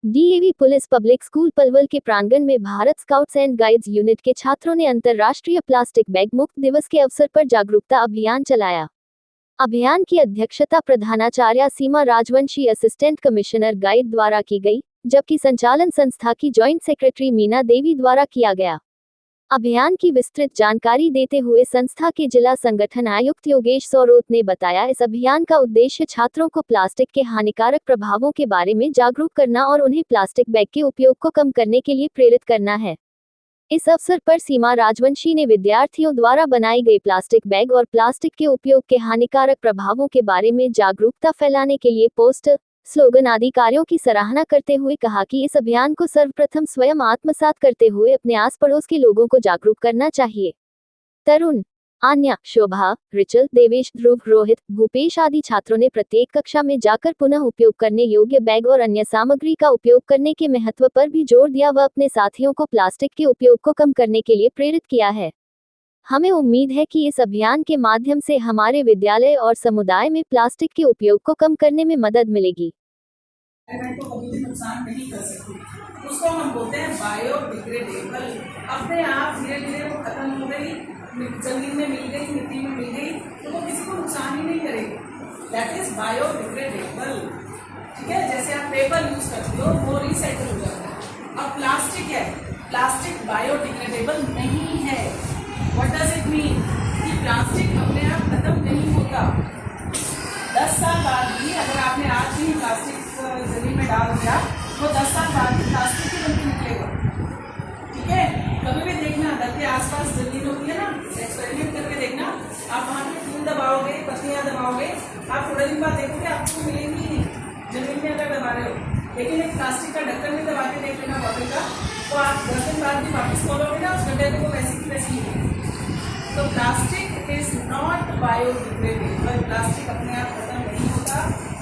DAV police public school Palwal के प्रांगण में Bharat scouts and guides unit के छात्रों ने अंतर्राष्ट्रीय प्लास्टिक बैग मुक्त दिवस के अवसर पर जागरूकता अभियान चलाया। अभियान की अध्यक्षता प्रधानाचार्य सीमा राजवंशी असिस्टेंट कमिश्नर गाइड द्वारा की गई, जबकि संचालन संस्था की जॉइंट सेक्रेटरी मीना देवी द्वारा किया गया। अभियान की विस्तृत जानकारी देते हुए संस्था के जिला संगठन आयुक्त योगेश सौरोत ने बताया, इस अभियान का उद्देश्य छात्रों को प्लास्टिक के हानिकारक प्रभावों के बारे में जागरूक करना और उन्हें प्लास्टिक बैग के उपयोग को कम करने के लिए प्रेरित करना है। इस अवसर पर सीमा राजवंशी ने विद्यार्थियों द्वारा बनाई गई प्लास्टिक बैग और प्लास्टिक के उपयोग के हानिकारक प्रभावों के बारे में जागरूकता फैलाने के लिए पोस्टर, स्लोगन आदि कार्यों की सराहना करते हुए कहा कि इस अभियान को सर्वप्रथम स्वयं आत्मसात करते हुए अपने आस पड़ोस के लोगों को जागरूक करना चाहिए। तरुण, आन्या, शोभा, रिचल, देवेश, ध्रुव, रोहित, भूपेश आदि छात्रों ने प्रत्येक कक्षा में जाकर पुनः उपयोग करने योग्य बैग और अन्य सामग्री का उपयोग करने के महत्व पर भी जोर दिया व अपने साथियों को प्लास्टिक के उपयोग को कम करने के लिए प्रेरित किया है। हमें उम्मीद है कि इस अभियान के माध्यम से हमारे विद्यालय और समुदाय में प्लास्टिक के उपयोग को कम करने में मदद मिलेगी। एनवायरनमेंट को कभी भी नुकसान नहीं कर सकती, उसको हम बोलते हैं बायोडिग्रेडेबल। अपने आप धीरे धीरे वो खत्म हो गई, जमीन में मिल गई, मिट्टी में मिल गई, तो वो किसी को नुकसान ही नहीं करेगी। That is biodegradable. ठीक है, जैसे आप पेपर यूज करते हो वो रिसाइकल हो जाता है। अब प्लास्टिक है, प्लास्टिक बायोडिग्रेडेबल नहीं है। व्हाट डज इट मीन कि प्लास्टिक अपने आप खत्म नहीं होता। 10 साल बाद भी अगर आपने आज ही प्लास्टिक जमीन में डाल दिया, वो 10 साल बाद भी प्लास्टिक ही बनके निकलेगा। ठीक है, कभी भी देखना घर के आसपास जमीन होती है ना, एक्सपेरिमेंट करके देखना, आप वहाँ पे फूल दबाओगे, पत्तियाँ दबाओगे, आप थोड़े दिन बाद देखोगे आपको मिलेंगी नहीं जमीन में अगर दबा रहे हो। लेकिन एक प्लास्टिक का ढक्कन भी दबा के देख लेना बॉटल का, तो आप 10 दिन बाद भी वापस खोलोगे ना, उस गड्ढे को वैसे की वैसी मिलेगी। तो plastic is not biodegradable. Plastic अपने आप खत्म नहीं होता।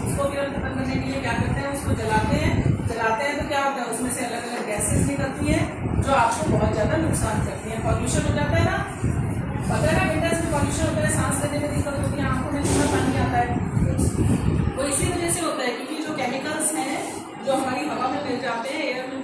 उसको फिर हम खत्म करने के लिए क्या करते हैं, उसको जलाते हैं तो क्या होता है, उसमें से अलग अलग गैसेस निकलती हैं जो आपको बहुत ज़्यादा नुकसान करती हैं। पॉल्यूशन हो जाता है ना, पता है ना, विंटर्स में पॉल्यूशन होता है, सांस लेने में दिक्कत होती है, आंखों में थोड़ा पानी आता है। वो इसी वजह से होता है क्योंकि जो केमिकल्स हैं जो हमारी हवा में मिल जाते हैं, एयर में